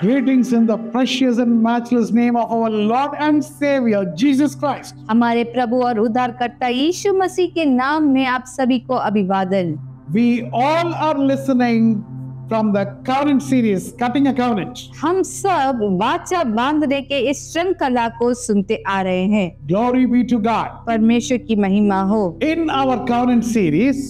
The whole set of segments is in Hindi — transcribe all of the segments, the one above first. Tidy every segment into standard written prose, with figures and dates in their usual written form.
Greetings in the precious and matchless name of our Lord and Savior, Jesus Christ. हमारे प्रभु और उद्धारकर्ता यीशु मसीह के नाम में आप सभी को अभिवादन। We all are listening from the covenant series, Cutting a Covenant. हम सब वाचा बांधने के इस श्रृंखला को सुनते आ रहे हैं। Glory be to God. परमेश्वर की महिमा हो। In our covenant series,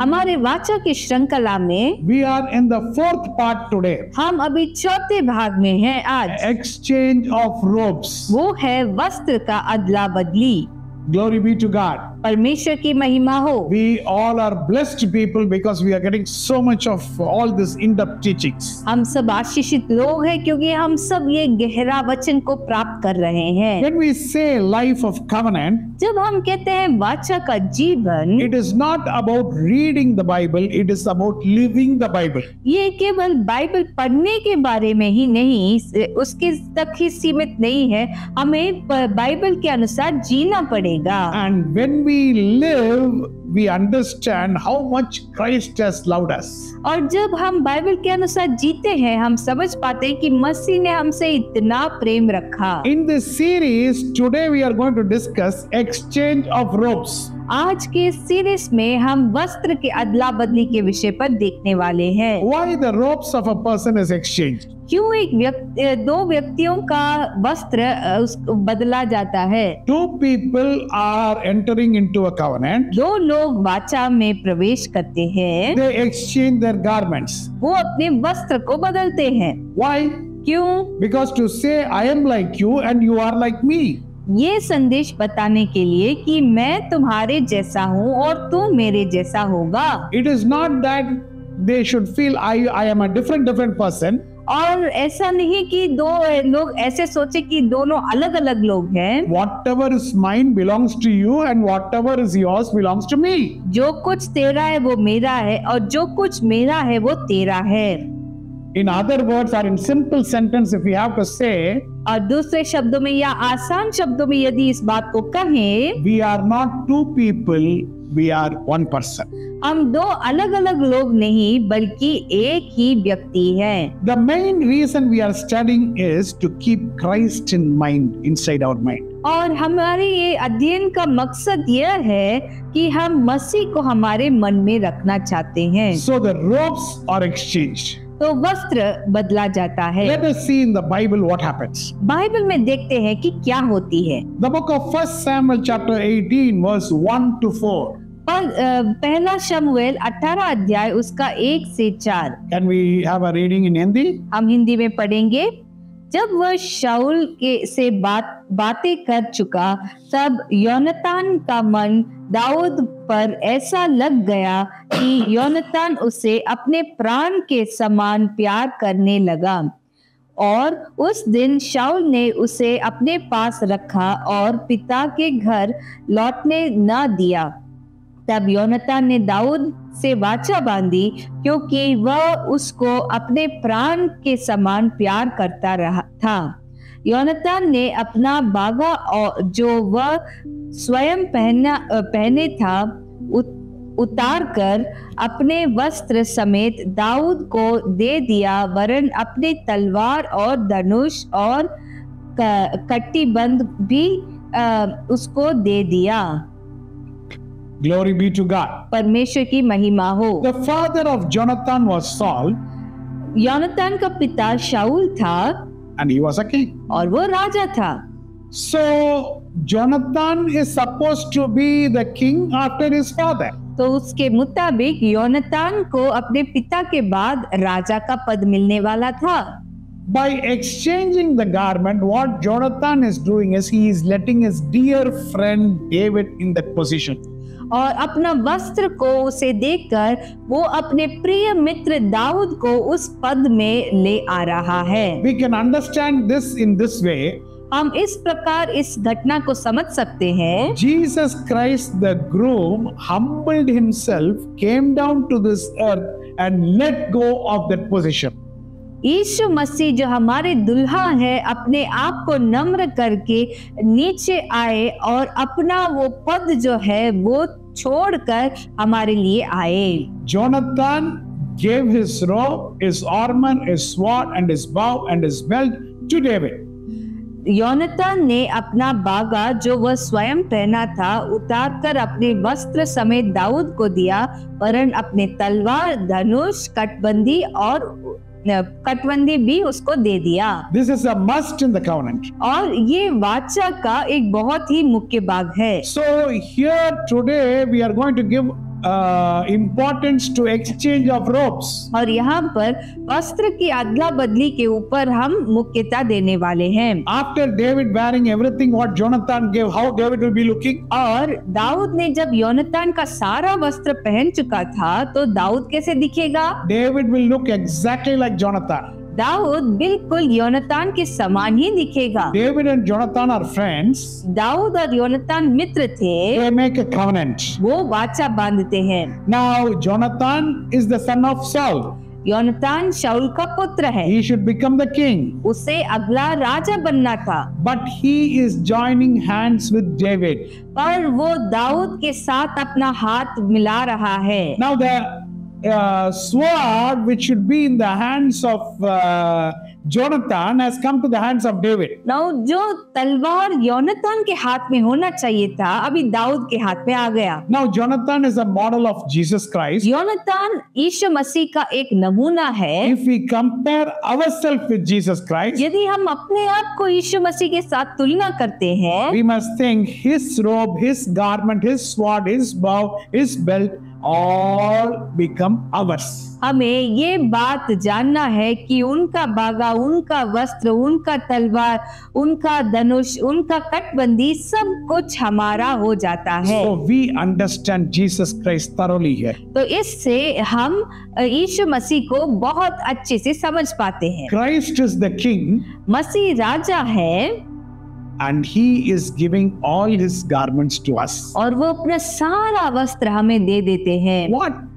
हमारे वाचा की श्रृंखला में we are in the fourth part today. हम अभी चौथे भाग में हैं आज। Exchange of robes. वो है वस्त्र का अदला बदली। Glory be to God. परमेश्वर की महिमा हो। We all are blessed people because we are getting so much of all this in-depth teachings. हम सब आशीषित लोग हैं क्योंकि हम सब ये गहरा वचन को प्राप्त कर रहे हैं। When we say life of covenant, जब हम कहते हैं वाचा का जीवन, it is not about reading the Bible, it is about living the Bible. ये केवल बाइबल पढ़ने के बारे में ही नहीं, उसके तक ही सीमित नहीं है, हमें बाइबल के अनुसार जीना पड़ेगा। And when we live, we understand how much Christ has loved us. और जब हम बाइबल के अनुसार जीते हैं, हम समझ पाते हैं कि मसीह ने हमसे इतना प्रेम रखा। In this series, today we are going to discuss exchange of robes. आज के सीरीज में हम वस्त्र के अदला बदली के विषय पर देखने वाले हैं। Why the robes of a person is exchanged? क्यों दो व्यक्तियों का वस्त्र बदला जाता है? Two people are entering into a covenant. दो लोग वाचा में प्रवेश करते हैं। They exchange their garments. वो अपने वस्त्र को बदलते हैं। Why? क्यों? Because to say I am like you and you are like me. ये संदेश बताने के लिए कि मैं तुम्हारे जैसा हूँ और तू मेरे जैसा होगा। It is not that they should feel I am a different person. और ऐसा नहीं कि दो लोग ऐसे सोचे कि दोनों अलग अलग लोग हैं। Whatever is mine belongs to you and whatever is yours belongs to me. जो कुछ तेरा है वो मेरा है और जो कुछ मेरा है वो तेरा है। In other words or in simple sentence, if we have to say, और दूसरे शब्दों में या आसान शब्दों में यदि इस बात को कहें, we are not two people, we are one person. हम दो अलग अलग लोग नहीं बल्कि एक ही व्यक्ति हैं। The main reason we are studying is to keep Christ in mind, inside our mind. और हमारे ये अध्ययन का मकसद यह है कि हम मसीह को हमारे मन में रखना चाहते हैं। So the robes are exchanged. तो वस्त्र बदला जाता है। Let us see in the Bible what happens. Bible में देखते हैं कि क्या होती है। The book of 1 Samuel chapter 18 verse 1 to 4. पहला शमूएल 18 अध्याय उसका 1 से 4। Can we have a reading in Hindi? हम हिंदी में पढ़ेंगे। जब वह शाऊल से बातें कर चुका, तब योनातान का मन दाऊद पर ऐसा लग गया कि योनातान उसे अपने प्राण के समान प्यार करने लगा। और उस दिन शाऊल ने उसे अपने पास रखा और पिता के घर लौटने न दिया। तब योनातान ने दाऊद से वाचा बांधी क्योंकि वह उसको अपने प्राण के समान प्यार करता रहा था। योनातान ने अपना बागा और जो वह स्वयं पहने था उतार कर अपने वस्त्र समेत दाऊद को दे दिया, वरन अपने तलवार और धनुष और कटिबंध भी उसको दे दिया। Glory be to God. परमेश्वर की महिमा हो। The father of Jonathan was Saul. योनातान का पिता शाऊल था And he was a king. और वो राजा था। So Jonathan is supposed to be the king after his father. तो उसके मुताबिक योनातान को अपने पिता के बाद राजा का पद मिलने वाला था। By exchanging the garment, what Jonathan is doing is he is letting his dear friend David in that position. और अपना वस्त्र को उसे देखकर वो अपने प्रिय मित्र दाऊद को उस पद में ले आ रहा है। We can understand this in this way. हम इस प्रकार इस घटना को समझ सकते हैं। Jesus Christ, the groom, humbled himself, came down to this earth and let go of that position. यीशु मसीह जो हमारे दुल्हा है, अपने आप को नम्र करके नीचे आए और अपना वो पद जो है वो छोड़कर हमारे लिए आए। Jonathan gave his robe, his armor, his sword, and his bow and his belt to David. योनातान ने अपना बागा जो वह स्वयं पहना था उतार कर अपने वस्त्र समेत दाऊद को दिया, वरन अपने तलवार, धनुष, कटबंदी भी उसको दे दिया। This is a must in the covenant. और ये वाचा का एक बहुत ही मुख्य भाग है। So here today we are going to give importance to exchange of robes. और यहाँ पर वस्त्र की अदला बदली के ऊपर हम मुख्यता देने वाले हैं। After David wearing everything what Jonathan gave, how David will be looking? और दाऊद ने जब योनातान का सारा वस्त्र पहन चुका था तो दाऊद कैसे दिखेगा? David will look exactly like Jonathan. Dawood बिल्कुल योनातान के समान ही दिखेगा। David and Jonathan are friends. Dawood और योनातान मित्र थे। They make a covenant. वो वाचा बांधते हैं। Now Jonathan is the son of Saul. योनातान शाऊल का पुत्र है। He should become the king. उसे अगला राजा बनना था। But he is joining hands with David. पर वो दाऊद के साथ अपना हाथ मिला रहा है। Now the sword which should be in the hands of Jonathan has come to the hands of David. Now जो तलवार योनातान के हाथ में होना चाहिए था अभी दाऊद के हाथ में आ गया। Now Jonathan is a model of Jesus Christ. योनातान यीशु मसीह का एक नमूना है। If we compare ourselves with Jesus Christ, यदि हम अपने आप को यीशु मसीह के साथ तुलना करते हैं, we must think his robe, his garment, his sword, his bow, his belt all become ours. हमें ये बात जानना है कि उनका बागा, उनका वस्त्र, उनका तलवार, उनका धनुष, उनका कटबंदी सब कुछ हमारा हो जाता है। So we understand Jesus Christ thoroughly here. तो इससे हम यीशु मसीह को बहुत अच्छे से समझ पाते हैं। Christ is the king. मसीह राजा है and he is giving all his garments to us. और वो अपना सारा वस्त्र हमें दे देते हैं।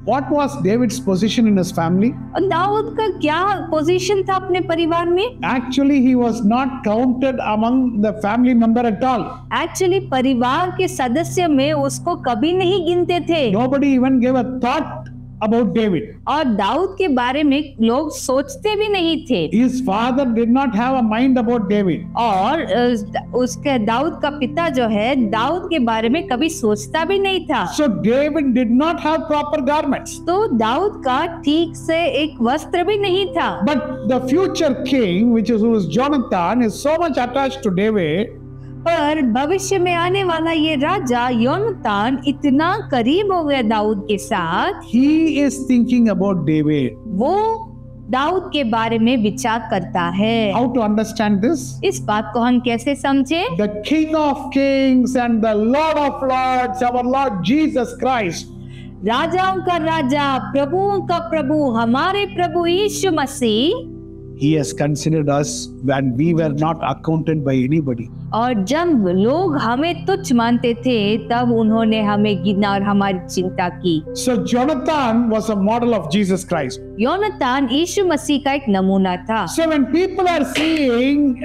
What was David's position in his family? और दाऊद का क्या पोजीशन था अपने परिवार में? Actually he was not counted among the family member at all. Actually परिवार के सदस्य में उसको कभी नहीं गिनते थे। Nobody even gave a thought about David. और दाऊद के बारे में लोग सोचते भी नहीं थे। His father did not have a mind about David. और उसके दाऊद का पिता जो है दाऊद के बारे में कभी सोचता भी नहीं था। So David did not have proper garments. तो दाऊद का ठीक से एक वस्त्र भी नहीं था। But the future king, which is Jonathan, is so much attached to David. पर भविष्य में आने वाला ये राजा योनातान इतना करीब हो गया दाऊद के साथ। He is thinking about David. वो दाऊद के बारे में विचार करता है। How to understand this? इस बात को हम कैसे समझे? The King of Kings and the Lord of Lords, our Lord Jesus Christ. राजाओं का राजा, प्रभुओं का प्रभु, हमारे प्रभु यीशु मसीह। He has considered us when we were not accounted by anybody. और जब लोग हमें तुच्छ मानते थे तब उन्होंने हमें गिना और हमारी चिंता की। So Jonathan was a model of Jesus Christ. योनातान यीशु मसीह का एक नमूना था। So when people are seeing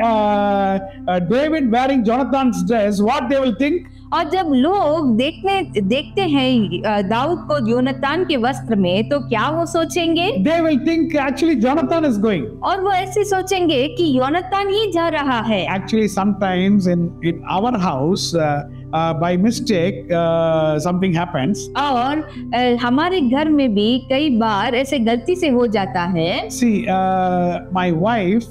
David wearing Jonathan's dress, what they will think? और जब लोग देखते हैं दाऊद को योनातान के वस्त्र में तो क्या वो सोचेंगे? They will think actually Jonathan is going. और वो ऐसे सोचेंगे कि योनातान ही जा रहा है। Actually sometimes in our house by mistake something happens. और हमारे घर में भी कई बार ऐसे गलती से हो जाता है। See my wife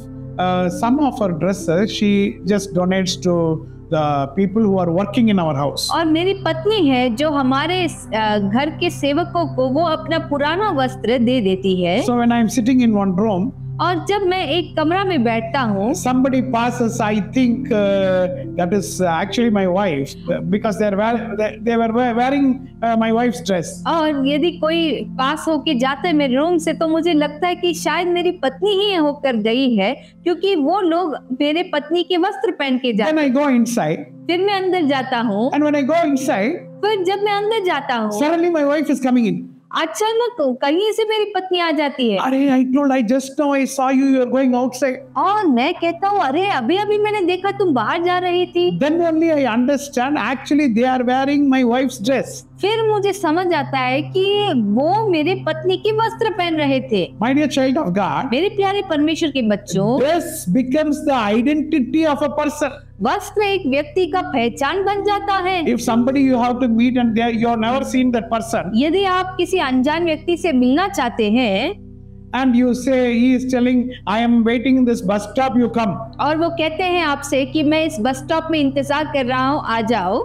some of her dresses she just donates to the people who are working in our house. और मेरी पत्नी है जो हमारे घर के सेवकों को वो अपना पुराना वस्त्र दे देती है। So when I am sitting in one room, और जब मैं एक कमरा में बैठता हूँ, somebody passes, I think that is actually my wife because they were wearing my wife's dress. और यदि कोई पास होके जाता है मेरे रूम से तो मुझे लगता है कि शायद मेरी पत्नी ही होकर गई है क्योंकि वो लोग मेरे पत्नी के वस्त्र पहन के जाते हैं। Then I go inside. फिर मैं अंदर जाता हूँ। And when I go inside, फिर जब मैं अंदर जाता हूँ, suddenly my wife is coming in. अचानक कहीं से मेरी पत्नी आ जाती है। अरे I just now I saw you are going outside. और मैं कहता हूँ अरे अभी मैंने देखा तुम बाहर जा रही थी। Then only I understand actually they are wearing my wife's dress. फिर मुझे समझ आता है कि वो मेरे पत्नी के वस्त्र पहन रहे थे। My dear child of God, मेरे प्यारे परमेश्वर के बच्चों, dress becomes the identity of a person. वस्त्र एक व्यक्ति का पहचान बन जाता है। If somebody you have to meet and you have never seen that person, यदि आप किसी अनजान व्यक्ति से मिलना चाहते हैं and you say, he is telling, I am waiting in this bus stop, you come. और वो कहते हैं आपसे कि मैं इस बस स्टॉप में इंतजार कर रहा हूँ, आ जाओ,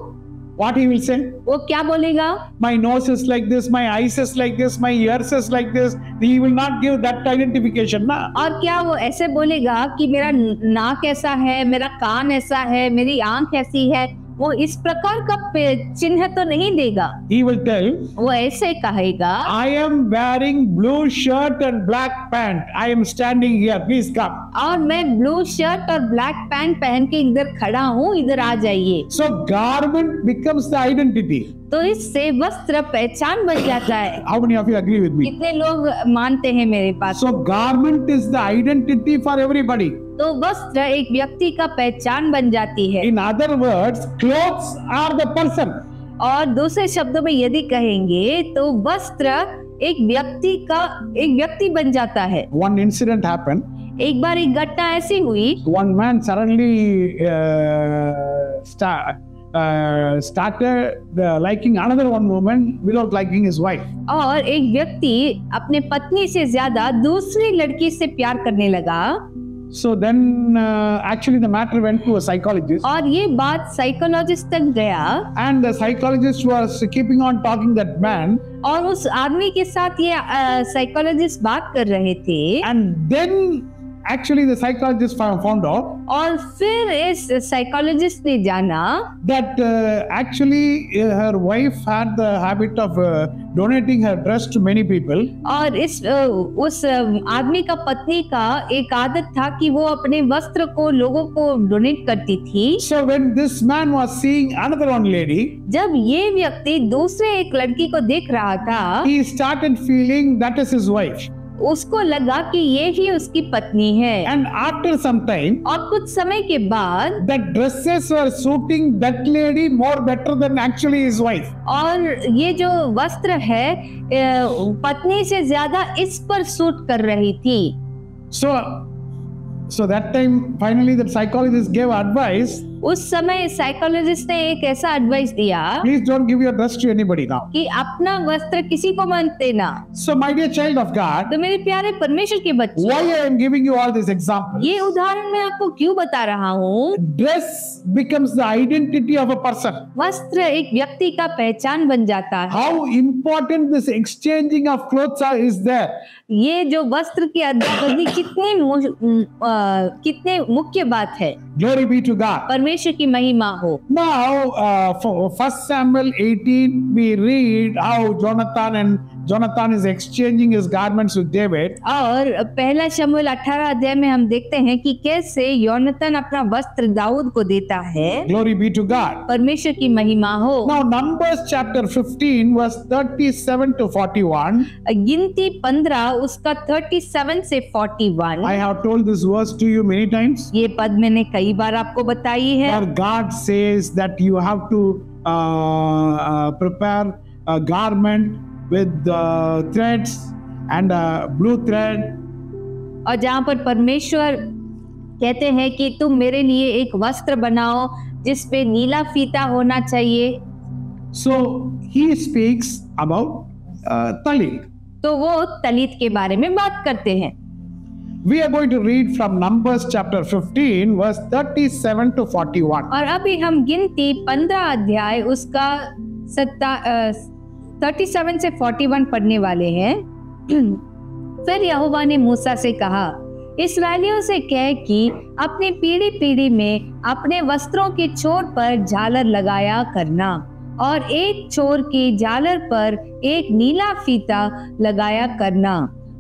What he will say? वो क्या बोलेगा? My nose is like this, my eyes is like this, my ears is like this. He will not give that identification, na? और क्या वो ऐसे बोलेगा कि मेरा नाक ऐसा है, मेरा कान ऐसा है, मेरी आंख ऐसी है? वो इस प्रकार का चिन्ह तो नहीं देगा। He will tell, वो ऐसे कहेगा, I am wearing blue shirt and black pant. I am standing here. Please come. और मैं ब्लू शर्ट और ब्लैक पैंट पहन के इधर खड़ा हूँ, इधर आ जाइए। So garment becomes the identity. तो इससे वस्त्र पहचान बन जाता है। How many of you agree with me? कितने लोग मानते हैं मेरे पास? So garment is the identity for everybody. तो वस्त्र एक व्यक्ति का पहचान बन जाती है। In other words, clothes are the person. और दूसरे शब्दों में यदि कहेंगे तो वस्त्र एक व्यक्ति बन जाता है। One incident happened. एक बार एक घटना ऐसी हुई, One man suddenly started liking another one woman without liking his wife. और एक व्यक्ति अपने पत्नी से ज्यादा दूसरी लड़की से प्यार करने लगा। So then actually the matter went to a psychologist. और ये बात साइकोलॉजिस्ट तक गया। And the psychologist was keeping on talking that man. और उस आदमी के साथ ये साइकोलॉजिस्ट बात कर रहे थे। And then actually the psychologist found out और फिर इस साइकोलॉजिस्ट ने जाना that actually her wife had the habit of donating her dress to many people. और उस आदमी का पत्नी का एक आदत था कि वो अपने वस्त्र को लोगों को डोनेट करती थी। So when this man was seeing another one lady, जब ये व्यक्ति दूसरे एक लड़की को देख रहा था, he started feeling that is his wife. उसको लगा कि ये ही उसकी पत्नी है। And after some time, और कुछ समय के बाद the dresses were suiting that lady more better than actually his wife. और ये जो वस्त्र है पत्नी से ज्यादा इस पर सूट कर रही थी। So that time finally the psychologist gave advice. उस समय साइकोलॉजिस्ट ने एक ऐसा एडवाइस दिया, Please don't give your dress to anybody now. कि अपना वस्त्र किसी को मत देना। So my dear child of God, तो मेरे प्यारे परमेश्वर के बच्चे, why I am giving you all these examples? ये उदाहरण मैं आपको क्यों बता रहा हूँ? Dress becomes the identity of a person. वस्त्र एक व्यक्ति का पहचान बन जाता है। How important this exchanging of clothes is there. ये जो वस्त्र की अदला-बदली कितने मुख्य बात है। Glory be to God. परमेश्वर की महिमा हो। Now, for 1 Samuel 18, we read how Jonathan is exchanging his garments with David. और पहला शमूएल 18 अध्याय में हम देखते हैं कि कैसे योनातान अपना वस्त्र दाऊद को देता है। Glory be to God. परमेश्वर की महिमा हो। Now, Numbers chapter 15, verse 37 to 41. गिनती 15 उसका 37 से 41। I have told this verse to you many times. ये पद मैंने कई बार आपको बताई है। Where God says that you have to prepare a garment with threads and a blue thread. और जहाँ पर परमेश्वर कहते हैं कि तुम मेरे लिए एक वस्त्र बनाओ जिस पे नीला फीता होना चाहिए। So he speaks about talit. तो वो तलीत के बारे में बात करते हैं। We are going to read from Numbers chapter 15, verse 37 to 41. और अभी हम गिनती 15 अध्याय उसका 37 से 41 पढ़ने वाले हैं। फिर यहोवा ने मूसा से कहा, इस्राएलियों से कह कि अपनी पीढ़ी पीढ़ी में अपने वस्त्रों के छोर पर झालर लगाया करना और एक छोर की झालर पर एक नीला फीता लगाया करना,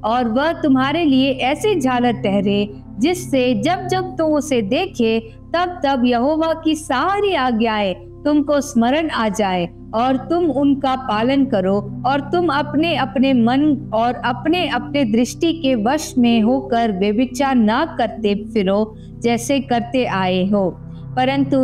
और वह तुम्हारे लिए ऐसे झालर ठहरे जिससे जब जब तुम उसे देखे तब तब यहोवा की सारी आज्ञाएं तुमको स्मरण आ जाए और तुम उनका पालन करो, और तुम अपने अपने मन और अपने अपने दृष्टि के वश में होकर व्यभिचार ना करते फिरो जैसे करते आए हो, परंतु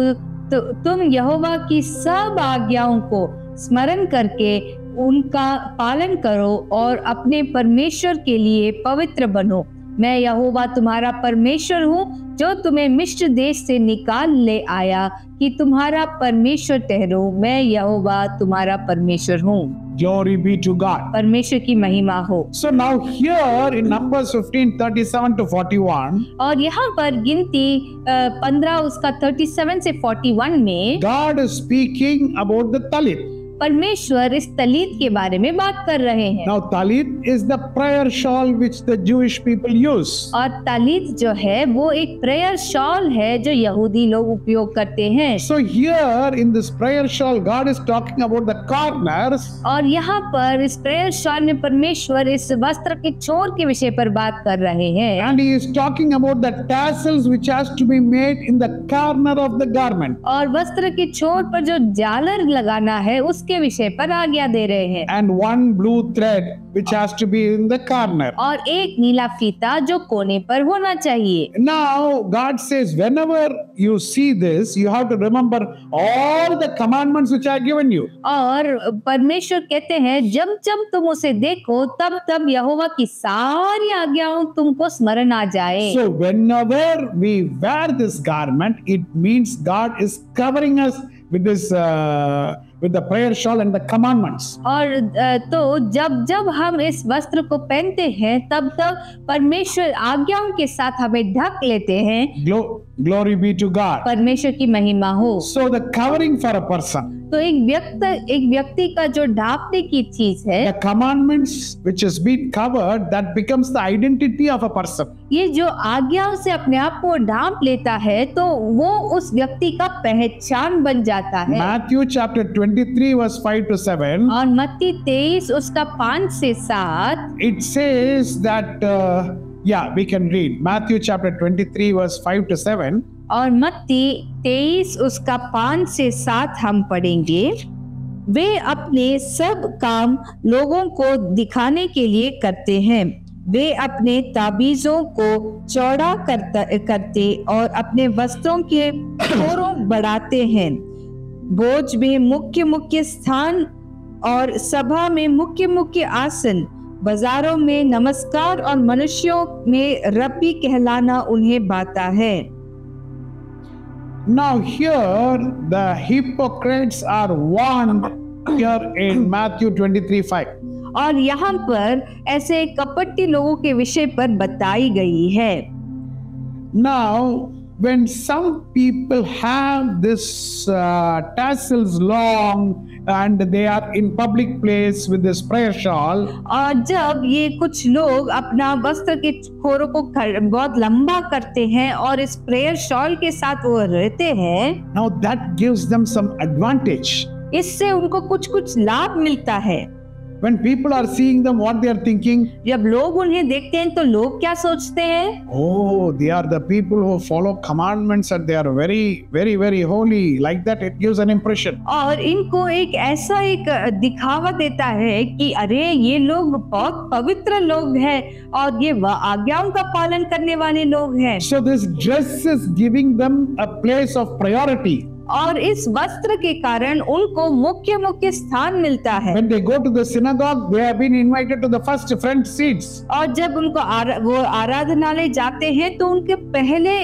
तुम यहोवा की सब आज्ञाओं को स्मरण करके उनका पालन करो और अपने परमेश्वर के लिए पवित्र बनो। मैं यहोवा तुम्हारा परमेश्वर हूँ जो तुम्हें मिस्र देश से निकाल ले आया कि तुम्हारा परमेश्वर ठहरो। मैं यहोवा तुम्हारा परमेश्वर हूँ। Glory be to God. परमेश्वर की महिमा हो। So now here in Numbers 15:37 to 41, और यहाँ पर गिनती 15 उसका 37 से 41 में God is speaking about the talit. परमेश्वर इस तलीत के बारे में बात कर रहे हैं। Now talit is the prayer shawl which the Jewish people use. और तलीत जो है वो एक प्रेयर शॉल है जो यहूदी लोग उपयोग करते हैं। So here in this prayer shawl, God is talking about the corners. और यहाँ पर इस प्रेयर शॉल में परमेश्वर इस वस्त्र के छोर के विषय पर बात कर रहे हैं। And he is talking about the tassels which has to be made in the corner of the garment. और वस्त्र के छोर पर जो झालर लगाना है उसके विषय पर आज्ञा दे रहे हैं। And one blue thread which has to be in the corner. और एक नीला फीता जो कोने पर होना चाहिए। Now God says whenever you see this, you have to remember all the commandments which I have given you. और परमेश्वर कहते हैं जब जब तुम उसे देखो तब तब यहोवा की सारी आज्ञाओं तुमको स्मरण आ जाए। So whenever we wear this garment, it means God is covering us with this with the prayer shawl and the commandments. और तो जब जब हम इस वस्त्र को पहनते हैं तब तब परमेश्वर आज्ञाओं के साथ हमें ढक लेते हैं। Glory be to God. परमेश्वर की महिमा हो। So the covering for a person, तो एक व्यक्ति का जो ढांपने की चीज है, the commandments which has been covered, that becomes the identity of a person. ये जो आज्ञाओं से अपने आप को ढांप लेता है तो वो उस व्यक्ति का पहचान बन जाता है। Matthew chapter 23 verse 5 to 7. और मत्ती 23 उसका 5 से 7 It says that we can read Matthew chapter 23 verse 5 to 7. और मत्ती 23 उसका 5 से 7 हम पढ़ेंगे। वे अपने सब काम लोगों को दिखाने के लिए करते हैं। वे अपने ताबीजों को चौड़ा करते और अपने वस्त्रों के छोरों बढ़ाते हैं। भोज में मुख्य मुख्य स्थान और सभा में मुख्य मुख्य आसन, बाजारों में नमस्कार और मनुष्यों में रब्बी कहलाना उन्हें भाता है। Now here the hypocrites are warned here in Matthew 23:5. और यहाँ पर ऐसे कपटी लोगों के विषय पर बताई गई है। Now when some people have this tassels long and they are in public place with this prayer shawl, और जब ये कुछ लोग अपना वस्त्र के खोरों को बहुत लंबा करते हैं और इस प्रेयर शॉल के साथ वो रहते हैं, now that gives them some advantage. इससे उनको कुछ कुछ लाभ मिलता है। When people are seeing them, what they are thinking? जब लोग उन्हें देखते हैं तो लोग क्या सोचते हैं? Oh, they are the people who follow commandments and they are very, very, very holy. Like that, it gives an impression. और इनको एक ऐसा एक दिखावा देता है कि अरे ये लोग बहुत पवित्र लोग हैं और ये आज्ञाओं का पालन करने वाले लोग हैं। So this dress is giving them a place of priority. और इस वस्त्र के कारण उनको मुख्य मुख्य स्थान मिलता है। When they go to the synagogue, they have been invited to the first front seats. और जब उनको वो आराधनालय जाते हैं तो उनके पहले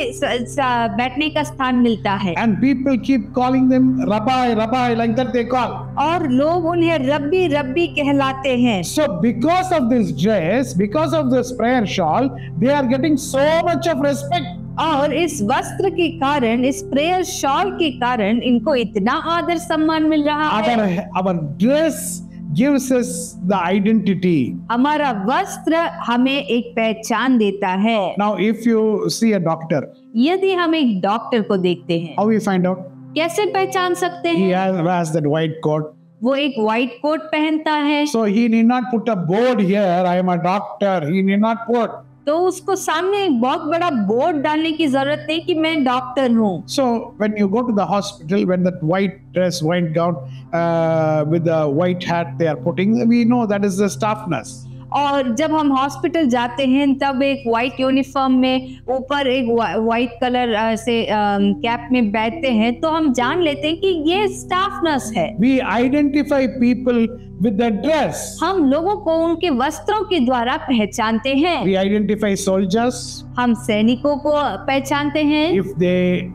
बैठने का स्थान मिलता है। And people keep calling them Rabbi, Rabbi, like that they call. और लोग उन्हें रब्बी रब्बी कहलाते हैं। So because of this dress, because of this prayer shawl, they are getting so much of respect. और इस वस्त्र के कारण, इस प्रेयर शॉल के कारण इनको इतना आदर सम्मान मिल रहा है। Our dress gives us the identity. हमारा वस्त्र हमें एक पहचान देता है। Now if you see a doctor, यदि हम एक डॉक्टर को देखते हैं, how we find out? कैसे पहचान सकते He हैं? has that white coat. वो एक व्हाइट कोट पहनता है। So he need not put a board here, I am a doctor. He need not put. तो उसको सामने एक बहुत बड़ा बोर्ड डालने की जरूरत नहीं कि मैं डॉक्टर हूँ। So when you go to the hospital, when that white dress, white gown with the white hat they are putting, we know that is the staff nurse. और जब हम हॉस्पिटल जाते हैं तब एक वाइट यूनिफॉर्म में ऊपर एक वाइट कलर से कैप में बैठते हैं तो हम जान लेते हैं कि ये स्टाफ नर्स है। We identify people with their dress. हम लोगों को उनके वस्त्रों के द्वारा पहचानते हैं। We identify soldiers. हम सैनिकों को पहचानते हैं। If they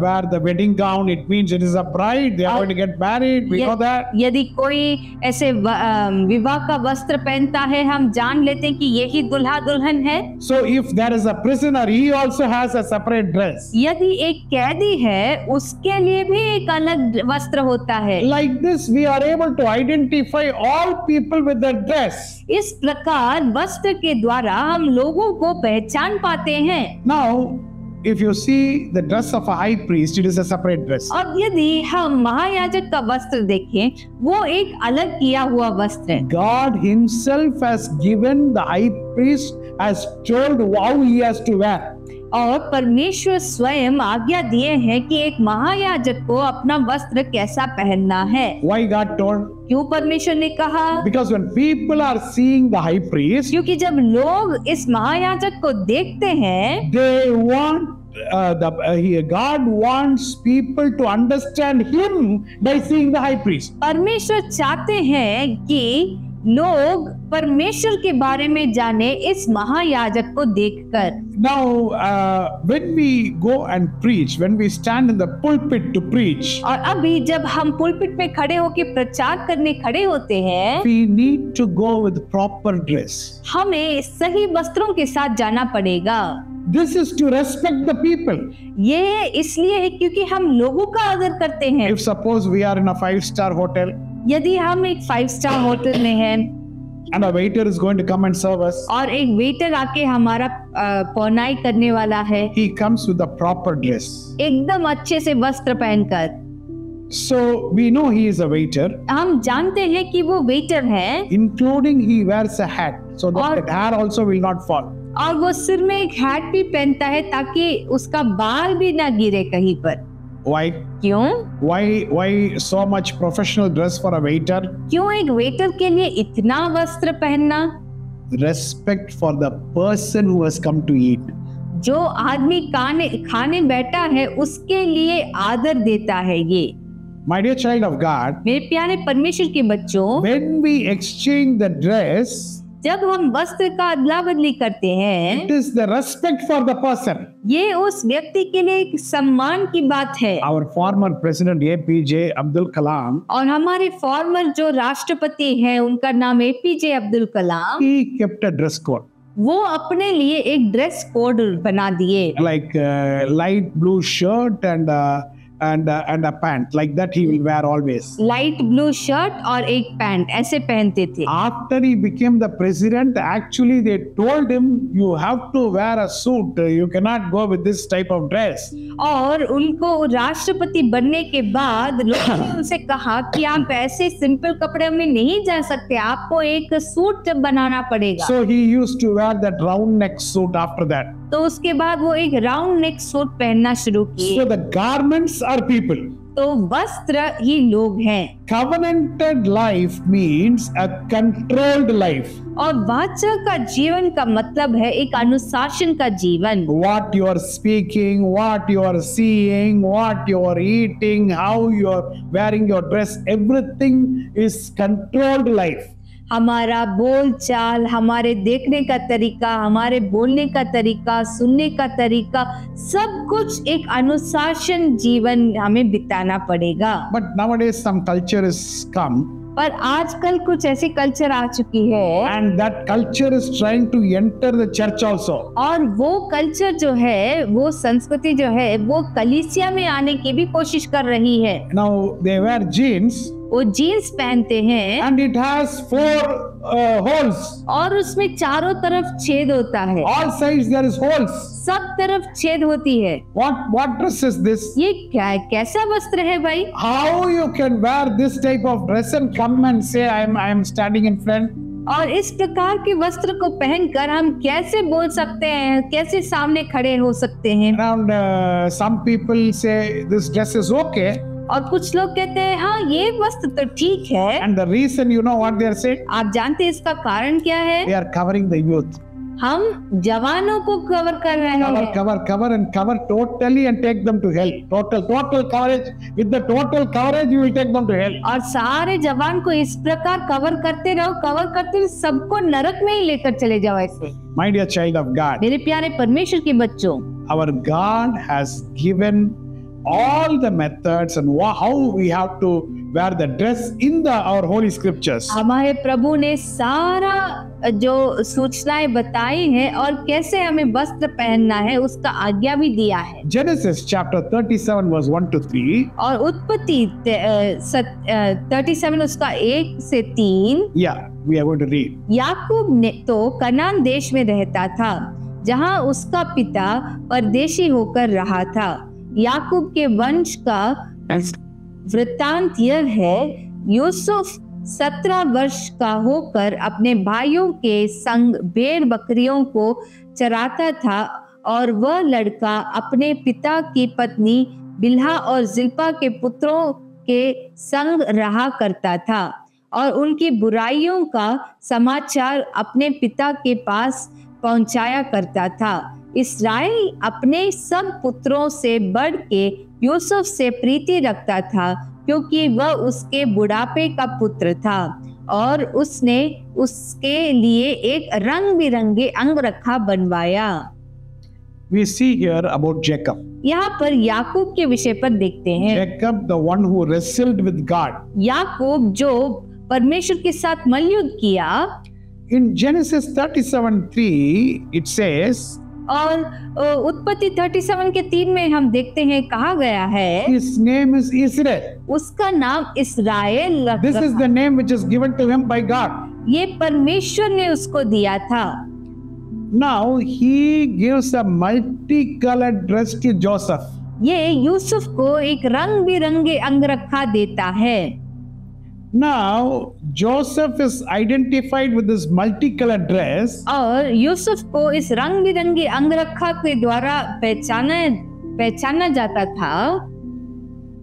wear the wedding gown, it means it is a bride. They are going to get married. We know that. यदि कोई ऐसे विवाह का वस्त्र पहनता है हम जान लेते हैं कि यही दुल्हा दुल्हन है। So if there is a prisoner, he also has a separate dress. यदि एक कैदी है उसके लिए भी एक अलग वस्त्र होता है। Like this, we are able to identify all people with their dress. इस प्रकार वस्त्र के द्वारा हम लोगों को पहचान पाते हैं। Now, if you see the dress of a high priest, it is a separate dress. और यदि हम महायाजक का वस्त्र देखें वो एक अलग किया हुआ वस्त्र है। God himself has given the high priest, has told how he has to wear. और परमेश्वर स्वयं आज्ञा दिए हैं कि एक महायाजक को अपना वस्त्र कैसा पहनना है। Why God told? क्यों परमेश्वर ने कहा? Because when people are seeing the high priest, क्योंकि जब लोग इस महायाजक को देखते हैं they want God wants people to understand him by seeing the high priest. परमेश्वर चाहते हैं कि लोग परमेश्वर के बारे में जाने इस महायाजक को देखकर। Now, when we go and preach, when we stand in the pulpit to preach, और अभी जब हम पुलपिट में खड़े होकर प्रचार करने खड़े होते हैं we need to go with proper dress. हमें सही वस्त्रों के साथ जाना पड़ेगा। This is to respect the people. ये इसलिए है क्योंकि हम लोगों का आदर करते हैं। If suppose we are in a 5-star hotel, यदि हम एक 5 स्टार होटल में हैं and a waiter is going to come and serve us, और एक वेटर आके हमारा पौनाई करने वाला है, he comes with a proper dress. एकदम अच्छे से वस्त्र पहनकर, So we know he is a waiter, हम जानते हैं कि वो वेटर है, including he wears a hat so that the hair also will not fall. और वो सिर में एक हैट भी पहनता है ताकि उसका बाल भी ना गिरे कहीं पर। Why? क्यों? Why so much professional dress for a waiter? क्यों एक वेटर के लिए इतना वस्त्र पहनना? Respect for the person who has come to eat. जो आदमी खाने बैठा है उसके लिए आदर देता है ये। My dear child of God, मेरे प्यारे परमेश्वर के बच्चों, when we exchange the dress, जब हम वस्त्र का अदला बदली करते हैं it is the respect for the person. ये उस व्यक्ति के लिए एक सम्मान की बात है। Our former president APJ Abdul Kalam, और हमारे फॉर्मर जो राष्ट्रपति हैं उनका नाम APJ Abdul Kalam, he kept a dress code. वो अपने लिए एक ड्रेस कोड बना दिए, Like light blue shirt and a pant, like that he will wear always. Light blue shirt और एक पैंट ऐसे पहनते थे। After he became the president, actually they told him, you have to wear a suit, you cannot go with this type of dress. और उनको राष्ट्रपति बनने के बाद लोगों ने उनसे कहा कि आप ऐसे सिंपल कपड़े में नहीं जा सकते, आपको एक सूट बनाना पड़ेगा। So he used to wear that round neck suit after that. तो उसके बाद वो एक राउंड नेक सूट पहनना शुरू किए। So the garments are people. तो वस्त्र ही लोग हैं। Covenanted life means a controlled life. और वाचा का जीवन का मतलब है एक अनुशासन का जीवन। What you are speaking, what you are seeing, what you are eating, how you are wearing your dress, everything is controlled life. हमारा बोल चाल, हमारे देखने का तरीका, हमारे बोलने का तरीका, सुनने का तरीका, सब कुछ एक अनुशासन जीवन हमें बिताना पड़ेगा। But nowadays some culture is come. पर आजकल कुछ ऐसी कल्चर आ चुकी है And that culture is trying to enter the church also. और वो कल्चर जो है, वो संस्कृति जो है, वो कलीसिया में आने की भी कोशिश कर रही है। Now they wear jeans वो जीन्स पहनते हैं and it has 4 holes. और उसमें चारों तरफ छेद होता है, All sides there is holes. सब तरफ छेद होती है। What dress is this? ये क्या कैसा वस्त्र है भाई? How you can wear this type of dress and come and say I am standing in front? और इस प्रकार के वस्त्र को पहनकर हम कैसे बोल सकते हैं, कैसे सामने खड़े हो सकते हैं? Around some people say this dress is okay. और कुछ लोग कहते हैं हाँ ये वस्त्र तो ठीक है। And the reason, you know what they are saying? आप जानते हैं इसका कारण क्या है? They are covering the youth. हम जवानों को कवर कर रहे हैं। Cover and cover totally and take them to hell. Total coverage. With the total coverage, you will take them to hell. और सारे जवान को इस प्रकार कवर करते रहो, सबको नरक में ही लेकर चले जाओ ऐसे। My dear child of God, मेरे प्यारे परमेश्वर के बच्चों, our God has given all the methods and how we have to wear the dress in our holy scriptures. हमारे प्रभु ने सारा जो सूचनाएं बताई हैं और कैसे हमें वस्त्र पहनना है उसका आज्ञा भी दिया है। Genesis chapter 37 verse 1 to 3. और उत्पत्ति 37 उसका 1 से 3। Yeah, we are going to read. याकूब ने तो कनान देश में रहता था, जहां उसका पिता परदेशी होकर रहा था। याकूब के वंश का वृत्तांत यह है, यूसुफ 17 वर्ष का होकर अपने भाइयों के संग भेड़ बकरियों को चराता था, और वह लड़का अपने पिता की पत्नी बिल्हा और जिल्पा के पुत्रों के संग रहा करता था, और उनकी बुराइयों का समाचार अपने पिता के पास पहुंचाया करता था। इस्राएल अपने सब पुत्रों से बढ़ के यूसुफ से प्रीति रखता था, क्योंकि वह उसके बुढ़ापे का पुत्र था, और उसने उसके लिए एक रंग बिरंगे अंगरखा बनवाया। We see here about Jacob. यहाँ पर याकूब के विषय पर देखते हैं। Jacob, the one who wrestled with God. याकूब जो परमेश्वर के साथ मल्लयुद्ध किया। In Genesis 37:3 it says, और उत्पत्ति 37 के 3 में हम देखते हैं कहा गया है, his name is Israel. उसका नाम इस्राएल रखा। This is the name which is given to him by God. ये परमेश्वर ने उसको दिया था। Now he gives a multicolored dress to Joseph. ये यूसुफ को एक रंग बिरंगे अंगरखा देता है। Now Joseph is identified with this multicolored dress. और यूसुफ को इस रंग बिरंगे अंगरखा के द्वारा पहचाना जाता था।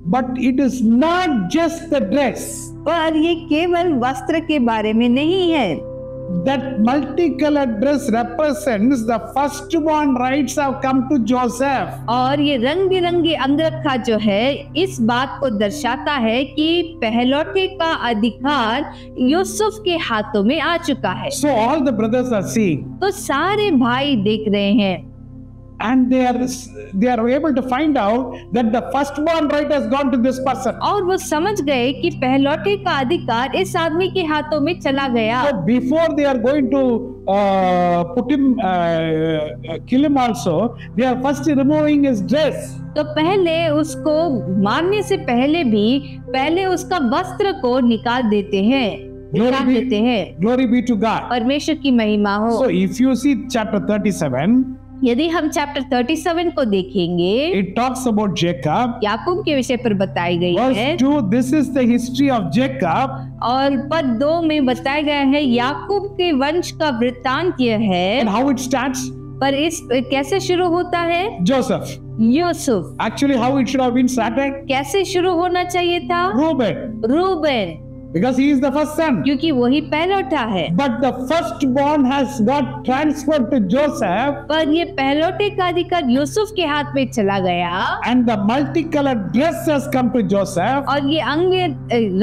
But it is not just the dress. पर ये केवल वस्त्र के बारे में नहीं है। That multicolored dress represents the firstborn rights have come to Joseph. और ये रंग बिरंगे अंगरखा जो है इस बात को दर्शाता है कि पहलौठे का अधिकार यूसुफ के हाथों में आ चुका है। So all the brothers are seeing. तो सारे भाई देख रहे हैं। And they are able to find out that the firstborn right has gone to this person. और वो समझ गए कि पहलौठे का अधिकार इस आदमी के हाथों में चला गया। So before they are going to put him, kill him also, they are first removing his dress. तो पहले उसको मारने से पहले उसका वस्त्र को निकाल देते हैं। Glory be to God. परमेश्वर की महिमा हो। So if you see chapter 37, यदि हम चैप्टर 37 को देखेंगे, it talks about Jacob. याकूब के विषय पर बताई गई है। Verse 2, this is the history of Jacob. और पद 2 में बताया गया है याकूब के वंश का वृत्तांत यह है। And how it starts? पर इस कैसे शुरू होता है? Joseph. Yusuf. Actually how it should have been started? कैसे शुरू होना चाहिए था? Reuben. Because he is the first son. क्योंकि वही पहलौठा है। But the firstborn has got transferred to Joseph. पर ये पहलौठे का अधिकार यूसुफ के हाथ में चला गया। And the multicolored dress has come to Joseph. और ये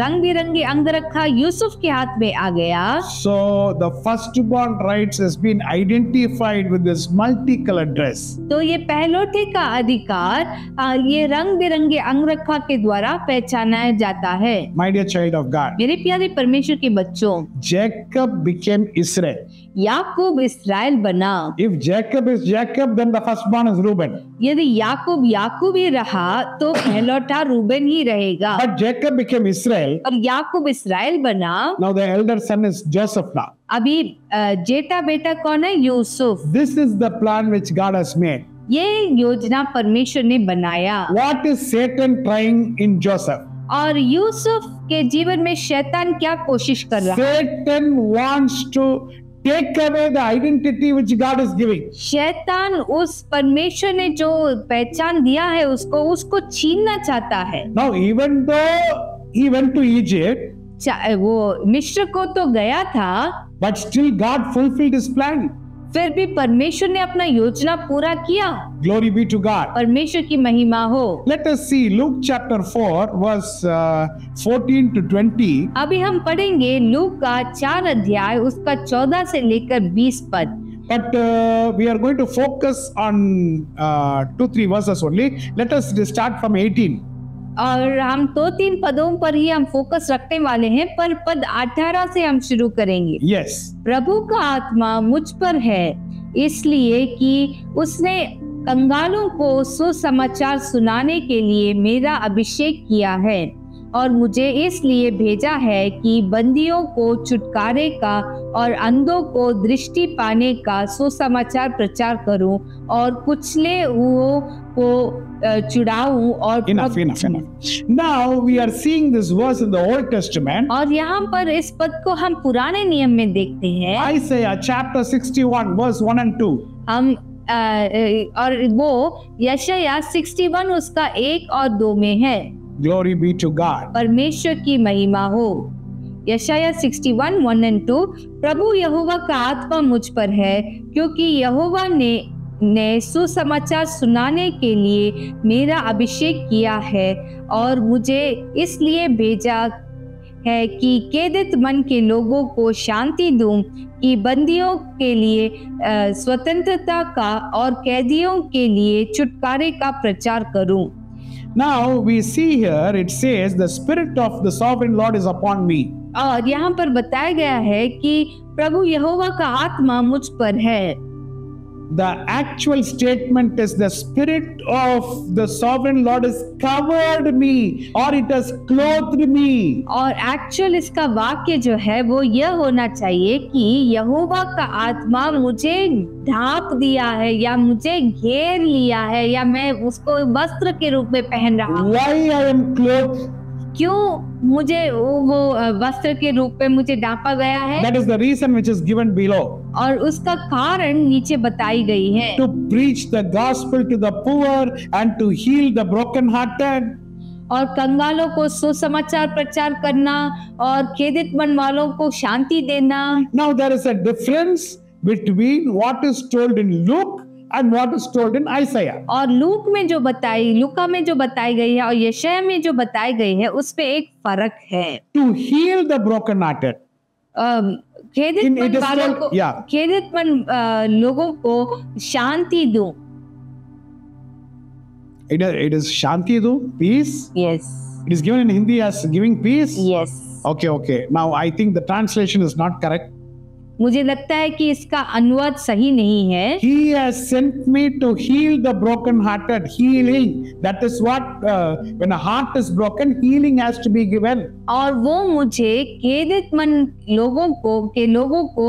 रंग बिरंगे अंगरखा यूसुफ के हाथ में आ गया। So the firstborn rights has been identified with this multicolored dress. तो ये पहलौठे का अधिकार ये रंग बिरंगे अंगरखा के द्वारा पहचाना जाता है। My dear child of God. मेरे प्यारे परमेश्वर के बच्चों, Jacob became Israel. याकूब इस्राएल बना। If Jacob is Jacob, then the firstborn is Reuben. यदि याकूब ही रहा तो पहलौठा रूबेन ही रहेगा। But Jacob became Israel. और याकूब इस्राएल बना। Now the elder son is Joseph now. अभी जेठा बेटा कौन है? Yusuf. This is the plan which God has made. ये योजना परमेश्वर ने बनाया। What is Satan trying in Joseph? और यूसुफ के जीवन में शैतान क्या कोशिश कर रहा है? Satan wants to take away the identity which God is giving. शैतान उस परमेश्वर ने जो पहचान दिया है उसको छीनना चाहता है। Now, even though he went to Egypt, वो मिस्र को तो गया था, but still God fulfilled his plan. फिर भी परमेश्वर ने अपना योजना पूरा किया। Glory be to God. परमेश्वर की महिमा हो। Let us see Luke chapter 4 verse 14 to 20. अभी हम पढ़ेंगे लूक का 4 अध्याय उसका 14 से लेकर 20 पद। But we are going to focus on 2-3 verses only. Let us start from 18. और हम 2-3 पदों पर ही हम फोकस रखने वाले हैं, पर पद 18 से हम शुरू करेंगे। Yes. प्रभु का आत्मा मुझ पर है, इसलिए कि उसने कंगालों को सुसमाचार सुनाने के लिए मेरा अभिषेक किया है और मुझे इसलिए भेजा है कि बंदियों को छुटकारे का और अंधों को दृष्टि पाने का सुसमाचार प्रचार करूं और कुचले हुओं को छुड़ाऊं और Enough. Now we are seeing this verse in the Old Testament. और यहाँ पर इस पद को हम पुराने नियम में देखते हैं। Isaiah chapter 61 verse 1 and 2. हम और वो यशायाह 61 उसका 1 और 2 में है। Glory be to God. परमेश्वर की महिमा हो। यशायाह 61 1 and 2। प्रभु यहोवा का आत्मा मुझ पर है, क्योंकि यहोवा ने सुसमाचार सुनाने के लिए मेरा अभिषेक किया है और मुझे इसलिए भेजा है कि खेदित मन के लोगों को शांति दूं, कि बंदियों के लिए स्वतंत्रता का और कैदियों के लिए छुटकारे का प्रचार करूं। Now we see here it says the spirit of the sovereign Lord is upon me. और यहाँ पर बताया गया है कि प्रभु यहोवा का आत्मा मुझ पर है। The actual statement is the spirit of the sovereign Lord has covered me or it has clothed me. और एक्चुअल इसका वाक्य जो है वो यह होना चाहिए कि यहोवा का आत्मा मुझे ढांप दिया है या मुझे घेर लिया है या मैं उसको वस्त्र के रूप में पहन रहा हूँ। Why I am clothed? क्यों मुझे वो वस्त्र के रूप में मुझे ढांपा गया है? That is the reason which is given below. और उसका कारण नीचे बताई गई है। To preach the gospel to the poor and to heal the brokenhearted. और कंगालों को सुसमाचार प्रचार करना और खेदित मन वालों को शांति देना। Now there is a difference between what is told in Luke and what is told in Isaiah. और लूका में जो बताई गई है और यशायाह में जो बताई गई है उस पे एक फर्क है। To heal the brokenhearted. खेदित मन वालों को, खेदित मन लोगों को शांति दो। It is shanti do, peace. Yes. It is given in Hindi as giving peace. Yes. Okay. Now I think the translation is not correct. मुझे लगता है कि इसका अनुवाद सही नहीं है। He has sent me to heal the broken-hearted. Healing. That is what when a heart is broken, healing has to be given. और वो मुझे खेदित मन लोगों को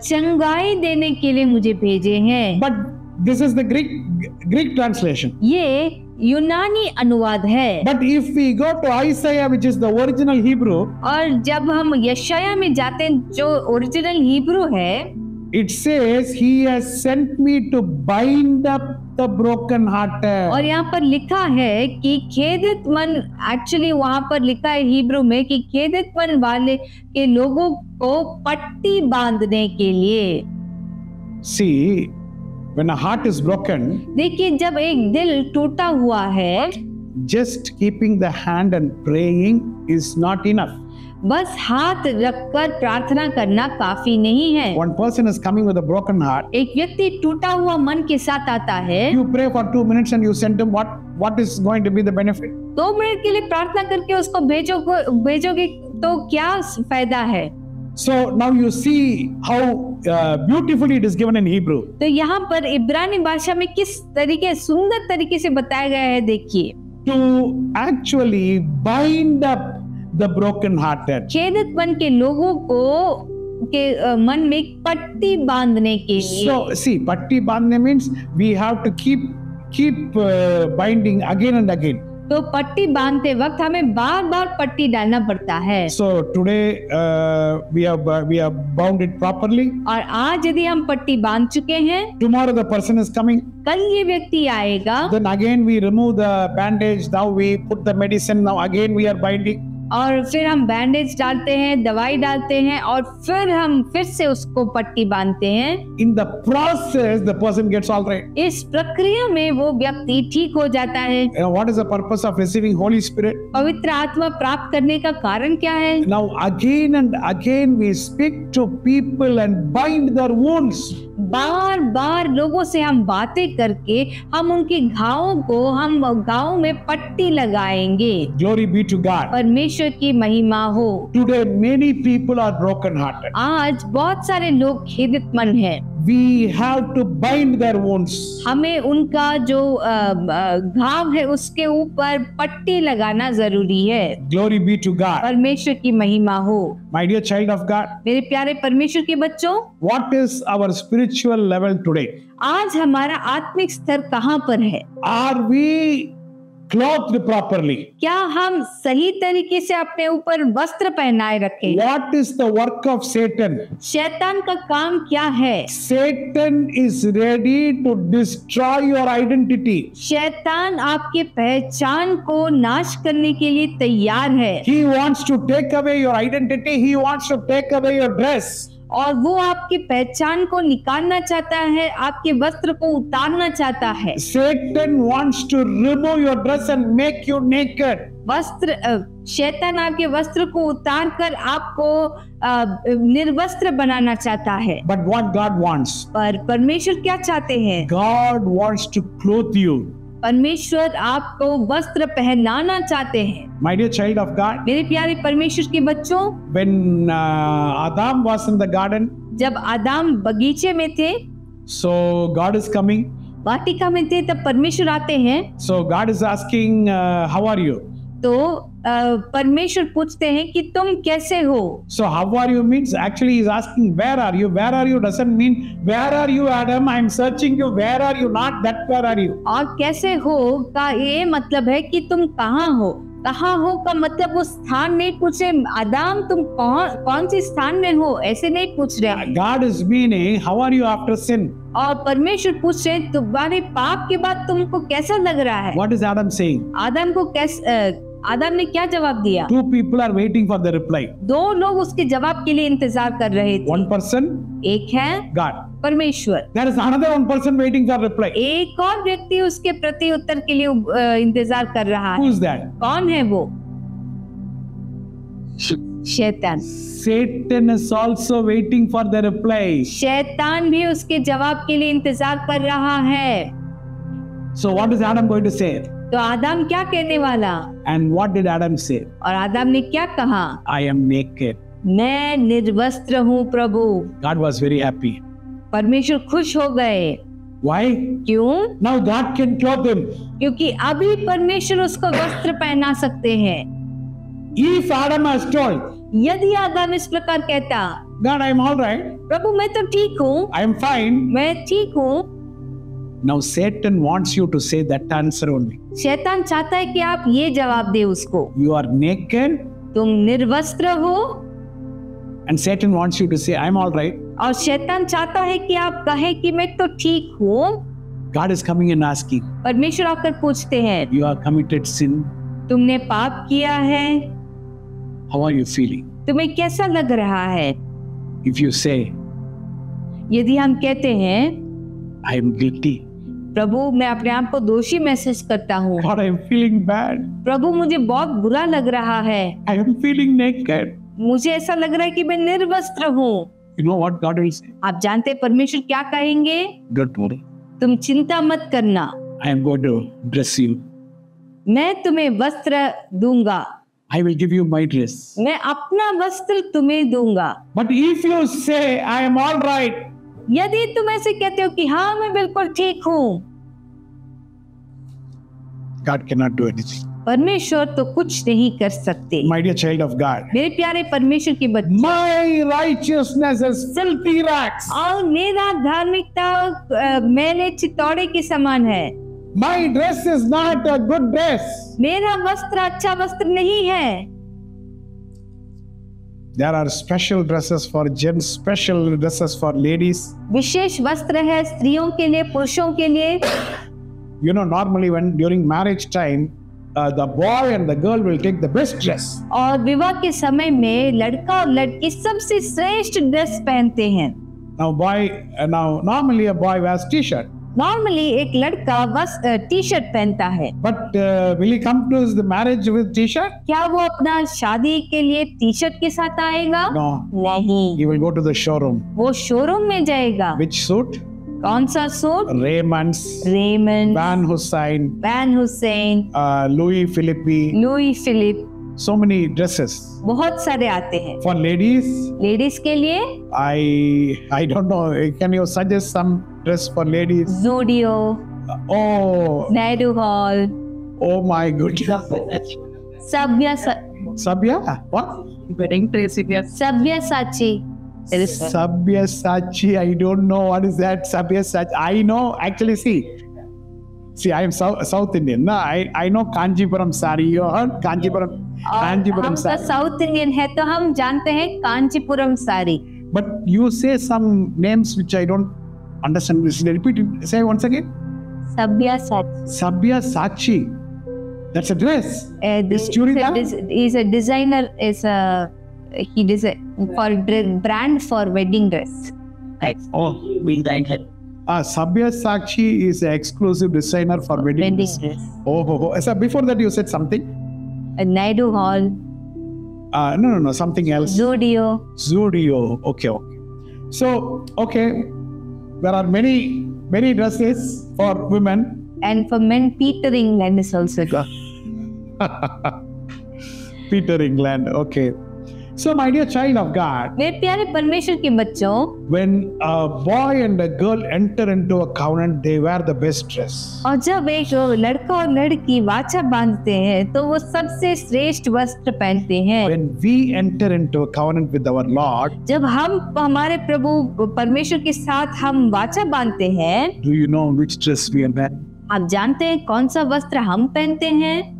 चंगाई देने के लिए मुझे भेजे हैं। But this is the Greek translation. ये यूनानी अनुवाद है। But if we go to Isaiah, which is the original Hebrew, और जब हम यशायाह में जाते हैं जो ओरिजिनल हिब्रू है, it says he has sent me to bind up the broken hearted. और यहाँ पर लिखा है कि खेदित मन, एक्चुअली वहाँ पर लिखा है हिब्रू में कि खेदित मन वाले के लोगों को पट्टी बांधने के लिए। See, when a heart is broken, देखिए जब एक दिल टूटा हुआ है, just keeping the hand and praying is not enough. बस हाथ रखकर प्रार्थना करना काफी नहीं है। One person is coming with a broken heart. एक व्यक्ति टूटा हुआ मन के साथ आता है। You pray for 2 minutes and you send him what is going to be the benefit? 2 minute के लिए प्रार्थना करके उसको भेजोगे तो क्या फायदा है? So now you see how beautifully it is given in Hebrew. तो यहाँ पर इब्रानी भाषा में किस तरीके सुंदर तरीके से बताया गया है, देखिए। To actually bind up the broken hearted. खेदित मन के लोगों को के मन में पट्टी बांधने के लिए। So see, पट्टी बांधने means we have to keep binding again and again. तो पट्टी बांधते वक्त हमें बार बार पट्टी डालना पड़ता है। So today we have bound it properly. और आज यदि हम पट्टी बांध चुके हैं, Tomorrow the person is coming. कल ये व्यक्ति आएगा, Then again we remove the bandage. Now we put the medicine. Now again we are binding. और फिर हम बैंडेज डालते हैं, दवाई डालते हैं, और फिर हम फिर से उसको पट्टी बांधते हैं। In the process, the person gets all right. इस प्रक्रिया में वो व्यक्ति ठीक हो जाता है। You know, what is the purpose of receiving Holy Spirit? पवित्र आत्मा प्राप्त करने का कारण क्या है? Now again and again we speak to people and bind their wounds. बार बार लोगों से हम बातें करके हम उनके घावों को, हम घावों में पट्टी लगाएंगे। Glory be to God. परमेश्वर की महिमा हो। Today many people are broken hearted. आज बहुत सारे लोग खेदित मन हैं। We have to bind their wounds. हमें उनका जो घाव है उसके ऊपर पट्टी लगाना जरूरी है। Glory be to God. परमेश्वर की महिमा हो। My dear child of God, मेरे प्यारे परमेश्वर के बच्चों, what is our spiritual level today? आज हमारा आत्मिक स्तर कहाँ पर है? Are we clothed properly? क्या हम सही तरीके से अपने ऊपर वस्त्र पहनाए रखें? What is the work of Satan? शैतान का काम क्या है? Satan is ready to destroy your identity. शैतान आपके पहचान को नाश करने के लिए तैयार है। He wants to take away your identity. He wants to take away your dress. और वो आपकी पहचान को निकालना चाहता है, आपके वस्त्र को उतारना चाहता है। Satan wants to remove your dress and make you naked. शैतान आपके वस्त्र को उतार कर आपको निर्वस्त्र बनाना चाहता है। But what God wants? पर परमेश्वर क्या चाहते हैं? God wants to clothe you. परमेश्वर आपको वस्त्र पहनाना चाहते हैं। My dear child of God, मेरे प्यारे परमेश्वर के बच्चों, when Adam was in the garden, जब आदम बगीचे में थे, so God is coming. वाटिका में थे, तब परमेश्वर आते हैं। So God is asking, how are you? तो परमेश्वर पूछते हैं कि तुम कैसे हो। So how are you means actually he's asking where are you? Where are you doesn't mean where are you Adam? I'm searching you. Where are you? Not that where are you? और कैसे हो का ये मतलब है कि तुम कहाँ हो। कहाँ हो का मतलब वो स्थान नहीं पूछ रहे, आदम तुम कौन सी स्थान में हो, ऐसे नहीं पूछ रहे। God is meaning how are you after sin? और परमेश्वर पूछ रहे तुम्हारे पाप के बाद तुमको कैसा लग रहा है। What is Adam saying? आदम को आदम ने क्या जवाब दिया? Two people are waiting for the reply. दो लोग उसके जवाब के लिए इंतजार कर रहे थे। One person, एक है God. परमेश्वर। There is another one person waiting for reply. एक और व्यक्ति उसके प्रति उत्तर के लिए इंतजार कर रहा है। Who is that? कौन है वो? शैतान। Satan is also waiting for the reply. शैतान भी उसके जवाब के लिए इंतजार कर रहा है। So what is Adam going to say? तो आदम क्या कहने वाला? And what did Adam say? और आदम ने क्या कहा? I am naked. मैं निर्वस्त्र हूँ प्रभु। God was very happy. परमेश्वर खुश हो गए। Why? क्यों? Now God can clothe him. क्योंकि अभी परमेश्वर उसको वस्त्र पहना सकते हैं। If Adam has told, यदि आदम इस प्रकार कहता, God, I am all right. प्रभु मैं तो ठीक हूँ, I am fine. मैं ठीक हूँ। Now Satan wants you to say that answer only. शैतान चाहता है कि आप ये जवाब दे उसको। You are naked. तुम निर्वस्त्र हो। And Satan wants you to say, I am all right. और शैतान चाहता है कि आप कहें कि मैं तो ठीक हूँ। God is coming and asking, परमेश्वर आकर पूछते हैं, you have committed sin. तुमने पाप किया है, How are you feeling? तुम्हें कैसा लग रहा है? If you say, यदि हम कहते हैं, I am guilty. प्रभु मैं अपने आप को दोषी महसूस करता हूँ। God, I am feeling bad. प्रभु मुझे बहुत बुरा लग रहा है। I am feeling naked. मुझे ऐसा लग रहा है कि मैं निर्वस्त्र हूँ। You know what God will say? आप जानते हैं परमेश्वर क्या कहेंगे? Don't worry. तुम चिंता मत करना, I am going to dress you. मैं तुम्हें वस्त्र दूंगा। I will give you my dress. मैं अपना वस्त्र तुम्हें दूंगा। But if you say, I am all right, यदि तुम ऐसे कहते हो कि हाँ मैं बिल्कुल ठीक हूँ, God cannot do anything. परमेश्वर तो कुछ नहीं कर सकते। My dear child of God, मेरे प्यारे परमेश्वर के बच्चे, my righteousness is filthy rags. और मेरा धार्मिकता मैले चितौड़े के समान है। My dress is not a good dress. मेरा वस्त्र अच्छा वस्त्र नहीं है। There are special dresses for gents, special dresses for ladies. विशेष वस्त्र है स्त्रियों के लिए, पुरुषों के लिए। You know, normally when during marriage time, the boy and the girl will take the best dress. और विवाह के समय में लड़का और लड़की सबसे श्रेष्ठ ड्रेस पहनते हैं। Now normally a boy wears t-shirt. Normally एक लड़का बस टी शर्ट पहनता है। But will he come to the marriage with t-shirt? क्या वो अपना शादी के लिए टी शर्ट के साथ आएगा? No. नहीं, He will go to the showroom. वो शोरूम में जाएगा। Which suit? कौन सा suit? Raymond's, Raymond, Van Hussein, Van Heusen, Louis Philippi. Louis Philippe, So many dresses. बहुत सारे आते हैं। For ladies, लेडीज के लिए I don't know. Can you suggest some dress for ladies? Zudio, Oh, Naidu Hall, oh my goodness. Sabya? What? Sabyasachi. Sabyasachi. I don't know what is that. Sabyasachi. I know. Actually, see, I am South Indian. No, I know Kanjipuram sari. You heard Kanjipuram? हम तो sari. साउथ इंडियन है तो हम जानते हैं Kanchipuram sari. But you say some names which I don't understand. Repeat it. Say once again. Sabyasachi. Sabyasachi. That's a dress. Is Churida? He's a designer. He design for brand for wedding dress. Oh, we like it. Sabyasachi is an exclusive designer for wedding dress. Oh. So before that you said something? Naidu Hall. No, something else. Zudio. Okay. So, okay, there are many dresses for women. And for men, Peter England is also good. Peter England, okay. So, my dear child of God, मेरे प्यारे परमेश्वर के बच्चों, when a boy and a girl enter into a covenant, they wear the best dress. और जब एक लड़का और लड़की वाचा बांधते हैं तो वो सबसे श्रेष्ठ वस्त्र पहनते हैं। When we enter into a covenant with our Lord, जब हम हमारे प्रभु परमेश्वर के साथ हम वाचा बांधते हैं, do you know which dress we wear? आप जानते हैं कौन सा वस्त्र हम पहनते हैं?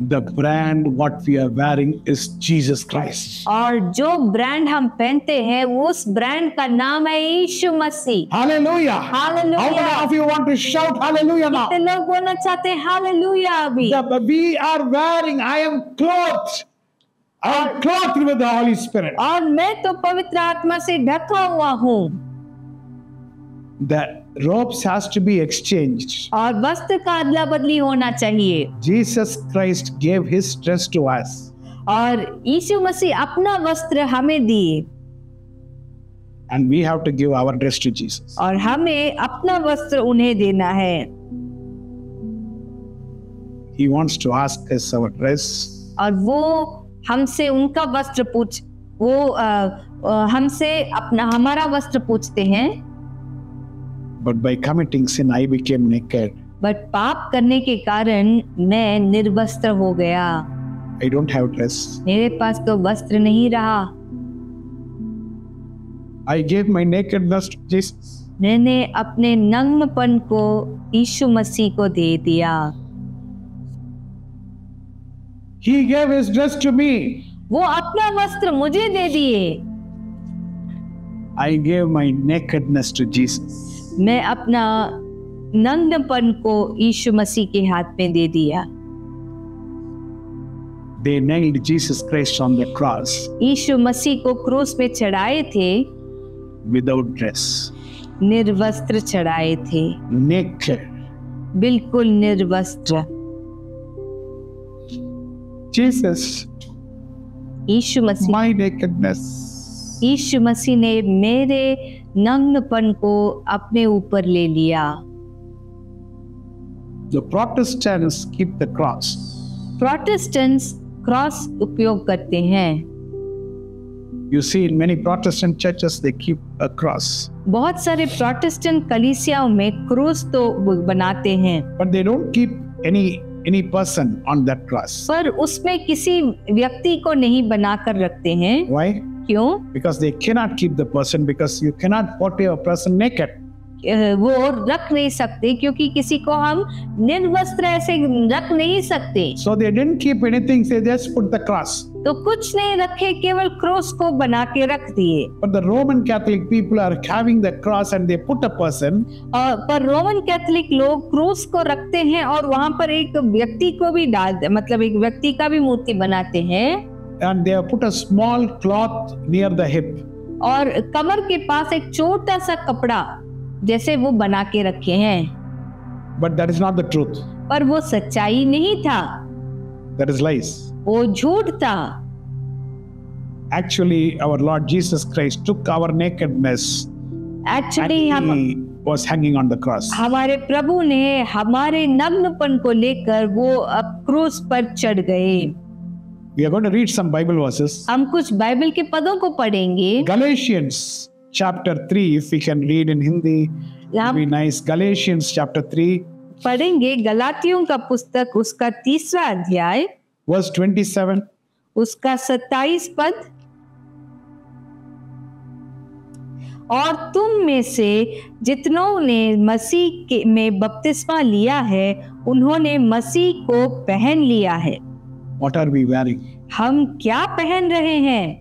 The brand what we are wearing is Jesus Christ. और जो ब्रांड हम पहनते हैं उस ब्रांड का नाम है यीशु मसीह। Hallelujah. Hallelujah. How many of you want to shout hallelujah now? कितने लोग बोलना चाहते हैं हालेलुया अभी? We are wearing, I am clothed. I am clothed with the Holy Spirit. और मैं तो पवित्र आत्मा से ढका हुआ हूँ। The robes has to be exchanged. और वस्त्र का अदला बदली होना चाहिए। Jesus Christ gave his dress to us. और यीशु मसीह अपना वस्त्र हमें दिए। And we have to give our dress to Jesus. और हमें अपना वस्त्र उन्हें देना है। He wants to ask us our dress. और वो हमसे उनका वस्त्र हमसे हमारा वस्त्र पूछते हैं। But by committing sin, I became naked. But पाप करने के कारण मैं निर्वस्त्र हो गया। I don't have dress. मेरे पास तो वस्त्र नहीं रहा। I gave my nakedness to Jesus. मैंने अपने नग्नपन को यीशु मसीह को दे दिया। He gave his dress to me. वो अपना वस्त्र मुझे दे दिए। I gave my nakedness to Jesus. मैं अपना नग्नपन को यीशु मसीह के हाथ में दे दिया। They nailed Jesus Christ on the cross. यीशु मसीह को क्रूस पे चढ़ाए थे। Without dress. निर्वस्त्र चढ़ाए थे। Naked. बिल्कुल निर्वस्त्र। Jesus. Yeshu Masih. My nakedness. यीशु मसीह ने मेरे नग्नपन को अपने ऊपर ले लिया। The Protestants keep the cross. Protestants cross उपयोग करते हैं। You see, in many Protestant churches, they keep a cross. बहुत सारे प्रोटेस्टेंट कलीसियाओं में क्रूस तो बनाते हैं, But they don't keep any person on that cross. पर उसमें किसी व्यक्ति को नहीं बनाकर रखते हैं। Why? क्यों? Because they cannot keep the person, because you cannot portray a person naked. वो रख नहीं सकते, क्योंकि किसी को हम निर्वस्त्र ऐसे रख नहीं सकते। So they didn't keep anything, they just put the cross. तो कुछ नहीं रखे, केवल क्रॉस को बना के रख दिए। But the Roman Catholic people are having the cross and they put a person. पर रोमन कैथोलिक लोग क्रूस को रखते हैं और वहां पर एक व्यक्ति को भी मतलब एक व्यक्ति का भी मूर्ति बनाते हैं। And they have put a small cloth near the hip. और कमर के पास एक छोटा सा कपड़ा जैसे वो बना के रखे हैं। But that is not the truth. पर वो सच्चाई नहीं था, That is lies. वो झूठ था। Actually, our Lord Jesus Christ took our nakedness actually and He was hanging on the cross. हमारे प्रभु ने हमारे नग्नपन को लेकर वो अब क्रूस पर चढ़ गए। We are going to read some Bible verses. हम कुछ बाइबल के पदों को पढ़ेंगे। Galatians chapter 3, if we can read in Hindi, it'd be nice. Galatians chapter 3, पढ़ेंगे गलातियों का पुस्तक उसका 3रा अध्याय verse 27. उसका 27 पद। और तुम में से जितनों ने मसीह में बपतिस्मा लिया है, उन्होंने मसीह को पहन लिया है। What are we wearing? हम क्या पहन रहे हैं?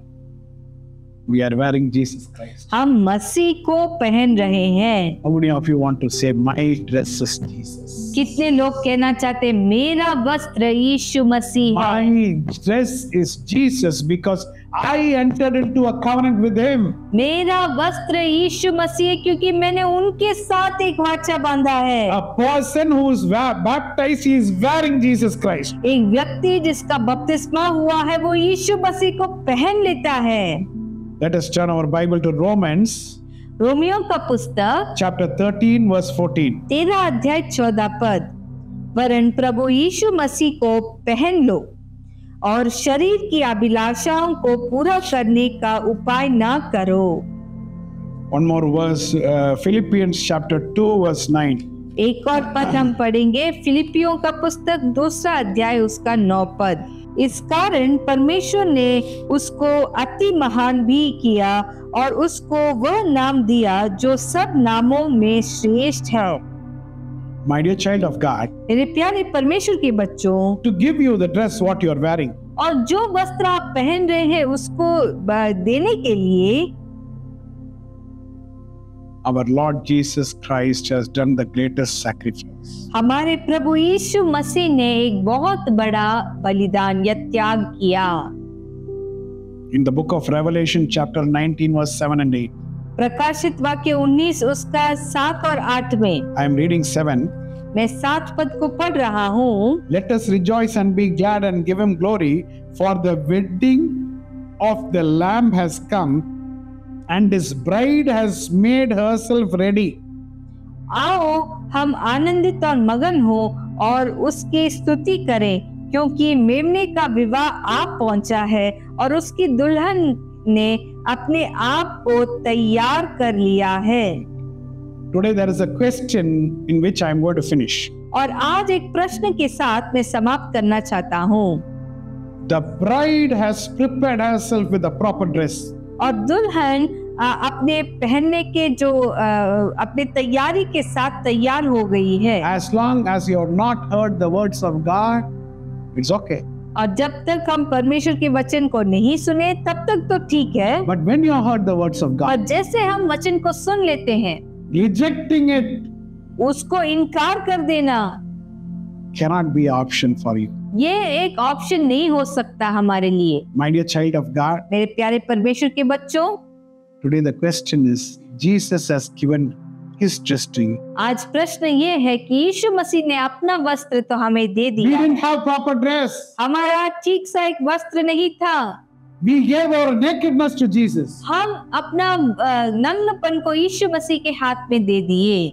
We are wearing Jesus Christ. हम मसीह को पहन रहे हैं। How many of you want to say, my dress is Jesus? कितने लोग कहना चाहते मेरा वस्त्र यीशु मसीह है? My dress is Jesus because I entered into a covenant with Him. मेरा वस्त्र यीशु मसीह है क्योंकि मैंने उनके साथ एक वाचा बांधा है। A person who is baptized, he is wearing Jesus Christ. एक व्यक्ति जिसका बपतिस्मा हुआ है वो यीशु मसीह को पहन लेता है। Let us turn our Bible to Romans Romeo का पुस्तक chapter 13 verse 14. 13 अध्याय 14 पद। वरन प्रभु यीशु मसीह को पहन लो और शरीर की अभिलाषाओं को पूरा करने का उपाय ना करो। One more verse, Philippians chapter 2 verse 9. एक और पद हम पढ़ेंगे फिलिपियों का पुस्तक 2रा अध्याय उसका 9 पद। इस कारण परमेश्वर ने उसको अति महान भी किया और उसको वह नाम दिया जो सब नामों में श्रेष्ठ है। My dear child of God, मेरे प्यारे परमेश्वर के बच्चों, to give you the dress what you are wearing, और जो वस्त्र आप पहन रहे हैं उसको देने के लिए our Lord Jesus Christ has done the greatest sacrifice. हमारे प्रभु यीशु मसीह ने एक बहुत बड़ा बलिदान या त्याग किया। In the book of Revelation chapter 19 verse 7 and 8. प्रकाशित वाक्य 19 उसका 7 और 8 में। I am reading 7. मैं 7 पद को पढ़ रहा हूँ। Let us rejoice and be glad and give Him glory, for the wedding of the Lamb has come, and His bride has made herself ready. आओ हम आनंदित और मगन हो और उसकी स्तुति करें, क्योंकि मेमने का विवाह आ पहुंचा है और उसकी दुल्हन ने अपने आप को तैयार कर लिया है। Today there is a question in which I am going to finish. और आज एक प्रश्न के साथ मैं समाप्त करना चाहता हूँ। The bride has prepared herself with a proper dress. और दुल्हन अपने पहनने के जो अपने तैयारी के साथ तैयार हो गई है। As long as you have not heard the words of God, it's okay. और जब तक हम परमेश्वर के वचन को नहीं सुने तब तक तो ठीक है। But when you heard the words of God, और जैसे हम वचन को सुन लेते हैं, rejecting it उसको इनकार कर देना cannot be an option for you. ये एक ऑप्शन नहीं हो सकता हमारे लिए। My dear child of God, मेरे प्यारे परमेश्वर के बच्चों, today the question is, Jesus has given His dress to you. आज प्रश्न ये है कि यीशु मसीह ने अपना वस्त्र तो हमें दे We दिया। didn't have proper dress. हमारा ठीक सा एक वस्त्र नहीं था। We gave our nakedness to Jesus. हम अपना नग्नपन को यीशु मसीह के हाथ में दे दिए।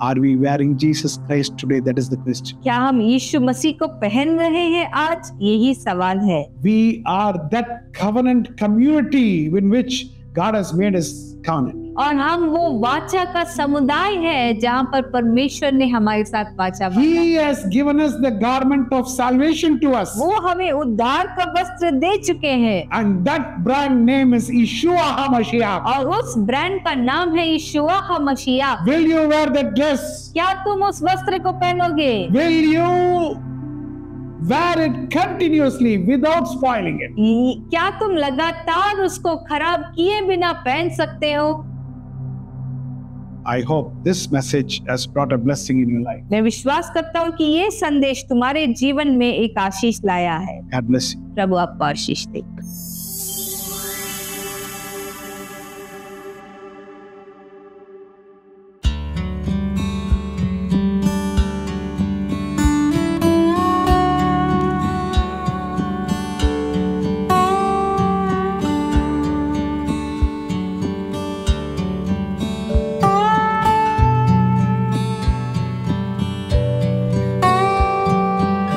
Are we wearing Jesus Christ today? That is the question. क्या हम यीशु मसीह को पहन रहे हैं आज? यही सवाल है। We are that covenant community in which God has made His covenant. और हम वो वाचा का समुदाय है जहाँ पर परमेश्वर ने हमारे साथ वाचा बांधा। He has given us the garment of salvation to us. वो हमें उद्धार का वस्त्र दे चुके हैं And that brand name is Yeshua HaMashiach. और उस ब्रांड का नाम है यीशुआ मसीह। Will you wear that dress? क्या तुम उस वस्त्र को पहनोगे? Will you wear it continuously without spoiling it? क्या तुम लगातार उसको खराब किए बिना पहन सकते हो? I hope this message has brought a blessing in your life. मैं विश्वास करता हूँ कि ये संदेश तुम्हारे जीवन में एक आशीष लाया है। God bless you. प्रभु आपको आशीष दे।